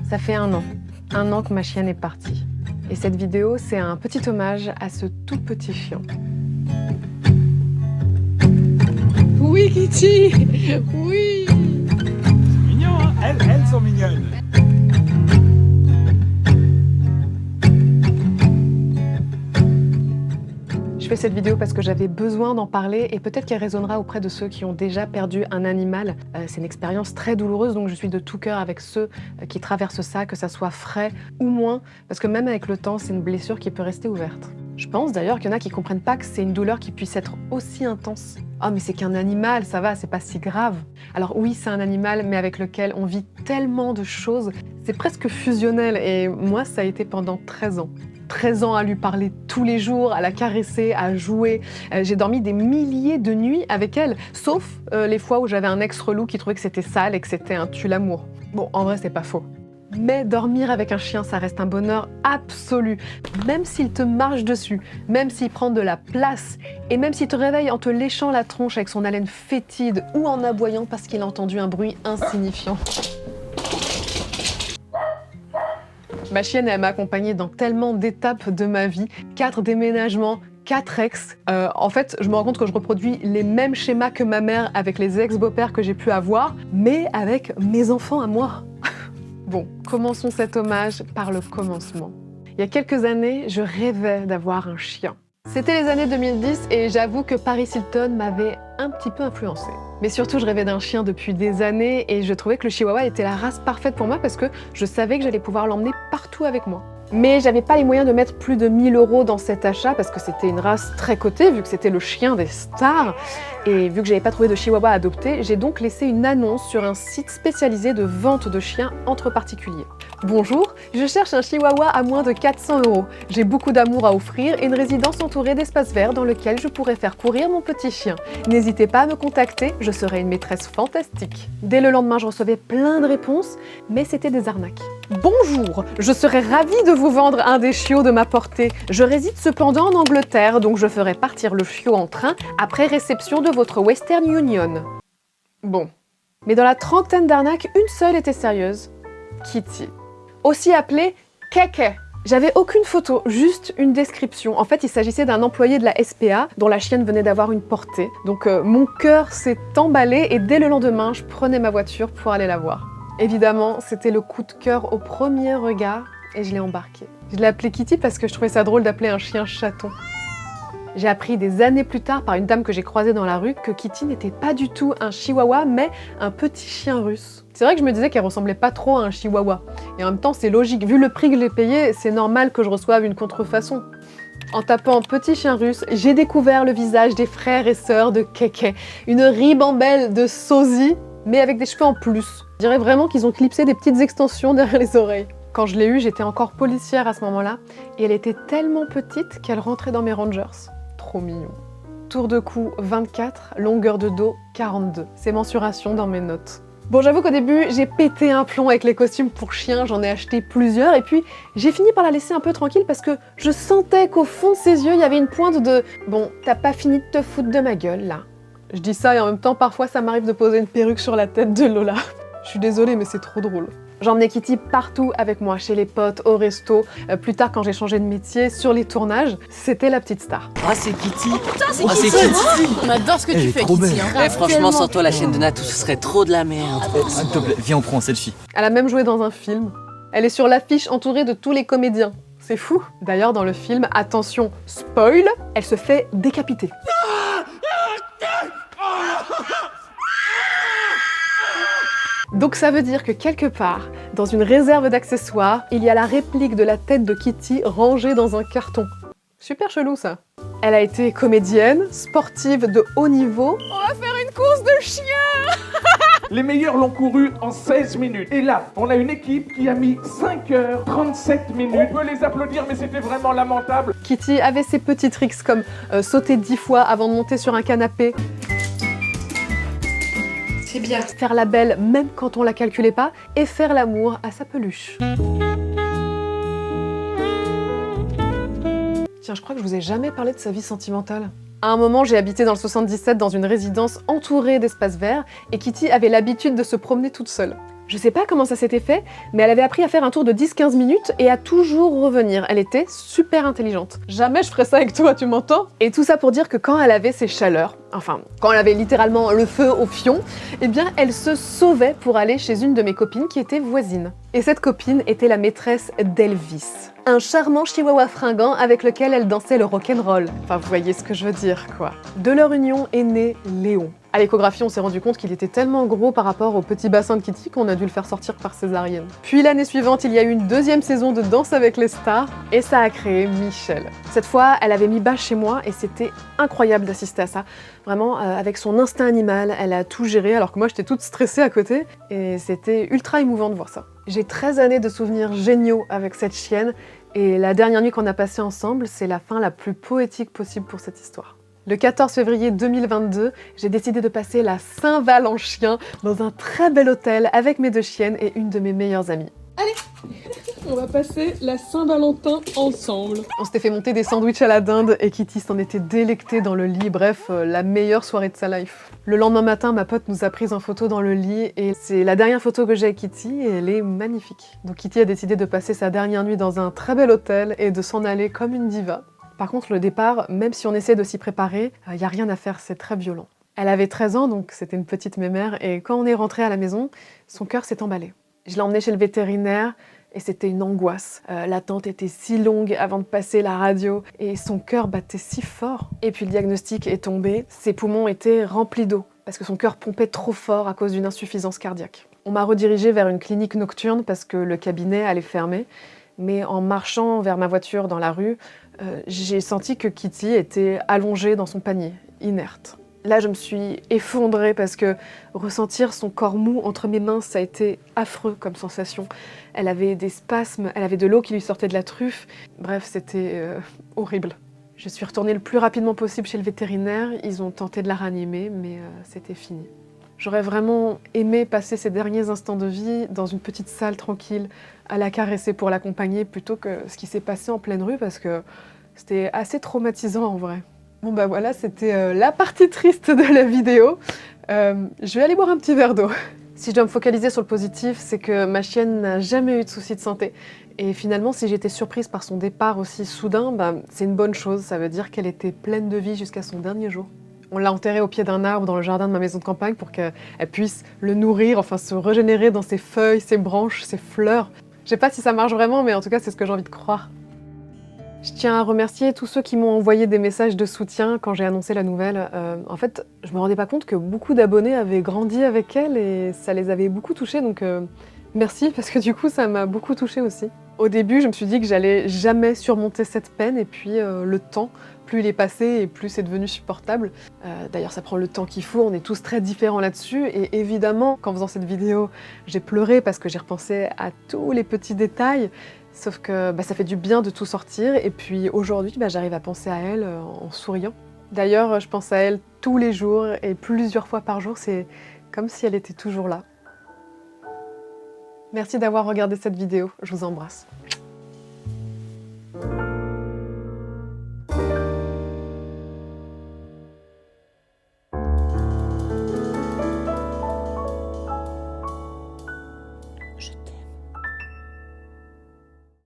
Ça fait 1 an. 1 an que ma chienne est partie. Et cette vidéo, c'est un petit hommage à ce tout petit chien. Oui, Kitty! Oui! C'est mignon, hein? Elles sont mignonnes. Je fais cette vidéo parce que j'avais besoin d'en parler et peut-être qu'elle résonnera auprès de ceux qui ont déjà perdu un animal. C'est une expérience très douloureuse, donc je suis de tout cœur avec ceux qui traversent ça, que ça soit frais ou moins, parce que même avec le temps, c'est une blessure qui peut rester ouverte. Je pense d'ailleurs qu'il y en a qui comprennent pas que c'est une douleur qui puisse être aussi intense. Oh mais c'est qu'un animal, ça va, c'est pas si grave. Alors oui, c'est un animal, mais avec lequel on vit tellement de choses, c'est presque fusionnel et moi ça a été pendant 13 ans. 13 ans à lui parler tous les jours, à la caresser, à jouer. J'ai dormi des milliers de nuits avec elle, sauf les fois où j'avais un ex relou qui trouvait que c'était sale et que c'était un tue-l'amour. Bon, en vrai, c'est pas faux. Mais dormir avec un chien, ça reste un bonheur absolu. Même s'il te marche dessus, même s'il prend de la place, et même s'il te réveille en te léchant la tronche avec son haleine fétide ou en aboyant parce qu'il a entendu un bruit insignifiant. Ma chienne, elle m'a accompagnée dans tellement d'étapes de ma vie, 4 déménagements, 4 ex. En fait, je me rends compte que je reproduis les mêmes schémas que ma mère avec les ex-beaux-pères que j'ai pu avoir, mais avec mes enfants à moi. Bon, commençons cet hommage par le commencement. Il y a quelques années, je rêvais d'avoir un chien. C'était les années 2010 et j'avoue que Paris Hilton m'avait un petit peu influencée. Mais surtout, je rêvais d'un chien depuis des années et je trouvais que le chihuahua était la race parfaite pour moi parce que je savais que j'allais pouvoir l'emmener partout avec moi. Mais j'avais pas les moyens de mettre plus de 1 000 € dans cet achat parce que c'était une race très cotée vu que c'était le chien des stars. Et vu que j'avais pas trouvé de chihuahua à adopter, j'ai donc laissé une annonce sur un site spécialisé de vente de chiens entre particuliers. Bonjour, je cherche un chihuahua à moins de 400 €. J'ai beaucoup d'amour à offrir et une résidence entourée d'espaces verts dans lequel je pourrais faire courir mon petit chien. N'hésitez pas à me contacter, je serai une maîtresse fantastique. Dès le lendemain, je recevais plein de réponses, mais c'était des arnaques. Bonjour, je serais ravie de vous vendre un des chiots de ma portée. Je réside cependant en Angleterre, donc je ferai partir le chiot en train après réception de votre Western Union. Bon. Mais dans la trentaine d'arnaques, une seule était sérieuse. Kitty. Aussi appelée Keke. J'avais aucune photo, juste une description. En fait, il s'agissait d'un employé de la SPA dont la chienne venait d'avoir une portée. Donc mon cœur s'est emballé et dès le lendemain, je prenais ma voiture pour aller la voir. Évidemment, c'était le coup de cœur au premier regard et je l'ai embarqué. Je l'ai appelée Kitty parce que je trouvais ça drôle d'appeler un chien chaton. J'ai appris des années plus tard par une dame que j'ai croisée dans la rue que Kitty n'était pas du tout un chihuahua, mais un petit chien russe. C'est vrai que je me disais qu'elle ressemblait pas trop à un chihuahua. Et en même temps, c'est logique. Vu le prix que j'ai payé, c'est normal que je reçoive une contrefaçon. En tapant petit chien russe, j'ai découvert le visage des frères et sœurs de Keke. Une ribambelle de sosie, mais avec des cheveux en plus. Je dirais vraiment qu'ils ont clipsé des petites extensions derrière les oreilles. Quand je l'ai eue, j'étais encore policière à ce moment-là, et elle était tellement petite qu'elle rentrait dans mes Rangers. Trop mignon. Tour de cou 24, longueur de dos 42. C'est mensuration dans mes notes. Bon, j'avoue qu'au début, j'ai pété un plomb avec les costumes pour chiens, j'en ai acheté plusieurs, et puis j'ai fini par la laisser un peu tranquille parce que je sentais qu'au fond de ses yeux, il y avait une pointe de « Bon, t'as pas fini de te foutre de ma gueule, là ». Je dis ça et en même temps, parfois, ça m'arrive de poser une perruque sur la tête de Lola. Je suis désolée, mais c'est trop drôle. J'emmenais Kitty partout avec moi, chez les potes, au resto, plus tard quand j'ai changé de métier, sur les tournages, c'était la petite star. Ah c'est Kitty. Oh putain, c'est c'est Kitty. Kitty. On adore ce que tu fais, Kitty. Hein. Franchement, sans toi, la chaîne de Natou, ce serait trop de la merde. S'il te plaît, viens, on prend un selfie. Elle a même joué dans un film. Elle est sur l'affiche entourée de tous les comédiens. C'est fou. D'ailleurs, dans le film, attention, spoil, elle se fait décapiter. Donc ça veut dire que quelque part, dans une réserve d'accessoires, il y a la réplique de la tête de Kitty rangée dans un carton. Super chelou ça. Elle a été comédienne, sportive de haut niveau. On va faire une course de chiens. Les meilleurs l'ont couru en 16 minutes. Et là, on a une équipe qui a mis 5h37 minutes. On peut les applaudir, mais c'était vraiment lamentable. Kitty avait ses petits tricks comme sauter 10 fois avant de monter sur un canapé. C'est bien. Faire la belle même quand on la calculait pas et faire l'amour à sa peluche. Tiens, je crois que je vous ai jamais parlé de sa vie sentimentale. À un moment, j'ai habité dans le 77 dans une résidence entourée d'espaces verts et Kitty avait l'habitude de se promener toute seule. Je sais pas comment ça s'était fait, mais elle avait appris à faire un tour de 10-15 minutes et à toujours revenir. Elle était super intelligente. Jamais je ferais ça avec toi, tu m'entends? Et tout ça pour dire que quand elle avait ses chaleurs, enfin, quand elle avait littéralement le feu au fion, eh bien, elle se sauvait pour aller chez une de mes copines qui était voisine. Et cette copine était la maîtresse d'Elvis, un charmant chihuahua fringant avec lequel elle dansait le rock'n'roll. Enfin, vous voyez ce que je veux dire, quoi. De leur union est né Léon. À l'échographie, on s'est rendu compte qu'il était tellement gros par rapport au petit bassin de Kitty qu'on a dû le faire sortir par césarienne. Puis l'année suivante, il y a eu une deuxième saison de Danse avec les stars et ça a créé Michel. Cette fois, elle avait mis bas chez moi et c'était incroyable d'assister à ça. Vraiment, avec son instinct animal, elle a tout géré alors que moi j'étais toute stressée à côté et c'était ultra émouvant de voir ça. J'ai 13 années de souvenirs géniaux avec cette chienne et la dernière nuit qu'on a passée ensemble, c'est la fin la plus poétique possible pour cette histoire. Le 14 février 2022, j'ai décidé de passer la Saint-Valentin dans un très bel hôtel avec mes 2 chiennes et une de mes meilleures amies. On va passer la Saint-Valentin ensemble. On s'était fait monter des sandwichs à la dinde et Kitty s'en était délectée dans le lit, bref, la meilleure soirée de sa life. Le lendemain matin, ma pote nous a prises en photo dans le lit et c'est la dernière photo que j'ai avec Kitty et elle est magnifique. Donc Kitty a décidé de passer sa dernière nuit dans un très bel hôtel et de s'en aller comme une diva. Par contre, le départ, même si on essaie de s'y préparer, y a rien à faire, c'est très violent. Elle avait 13 ans, donc c'était une petite mémère, et quand on est rentré à la maison, son cœur s'est emballé. Je l'ai emmenée chez le vétérinaire, et c'était une angoisse. L'attente était si longue avant de passer la radio, et son cœur battait si fort. Et puis le diagnostic est tombé, ses poumons étaient remplis d'eau, parce que son cœur pompait trop fort à cause d'une insuffisance cardiaque. On m'a redirigée vers une clinique nocturne parce que le cabinet allait fermer, mais en marchant vers ma voiture dans la rue, j'ai senti que Kitty était allongée dans son panier, inerte. Là, je me suis effondrée parce que ressentir son corps mou entre mes mains, ça a été affreux comme sensation. Elle avait des spasmes, elle avait de l'eau qui lui sortait de la truffe. Bref, c'était horrible. Je suis retournée le plus rapidement possible chez le vétérinaire. Ils ont tenté de la ranimer, mais c'était fini. J'aurais vraiment aimé passer ces derniers instants de vie dans une petite salle tranquille, à la caresser pour l'accompagner, plutôt que ce qui s'est passé en pleine rue, parce que c'était assez traumatisant en vrai. Bon bah voilà, c'était la partie triste de la vidéo. Je vais aller boire un petit verre d'eau. Si je dois me focaliser sur le positif, c'est que ma chienne n'a jamais eu de soucis de santé. Et finalement, si j'étais surprise par son départ aussi soudain, bah, c'est une bonne chose. Ça veut dire qu'elle était pleine de vie jusqu'à son dernier jour. On l'a enterrée au pied d'un arbre dans le jardin de ma maison de campagne pour qu'elle puisse le nourrir, enfin se régénérer dans ses feuilles, ses branches, ses fleurs. Je sais pas si ça marche vraiment, mais en tout cas, c'est ce que j'ai envie de croire. Je tiens à remercier tous ceux qui m'ont envoyé des messages de soutien quand j'ai annoncé la nouvelle. En fait, je me rendais pas compte que beaucoup d'abonnés avaient grandi avec elle et ça les avait beaucoup touchés, donc merci, parce que du coup, ça m'a beaucoup touchée aussi. Au début, je me suis dit que j'allais jamais surmonter cette peine, et puis le temps, plus il est passé et plus c'est devenu supportable. D'ailleurs, ça prend le temps qu'il faut, on est tous très différents là-dessus, et évidemment, qu'en faisant cette vidéo, j'ai pleuré parce que j'ai repensé à tous les petits détails, sauf que ça fait du bien de tout sortir, et puis aujourd'hui, j'arrive à penser à elle en souriant. D'ailleurs, je pense à elle tous les jours, et plusieurs fois par jour, c'est comme si elle était toujours là. Merci d'avoir regardé cette vidéo, je vous embrasse.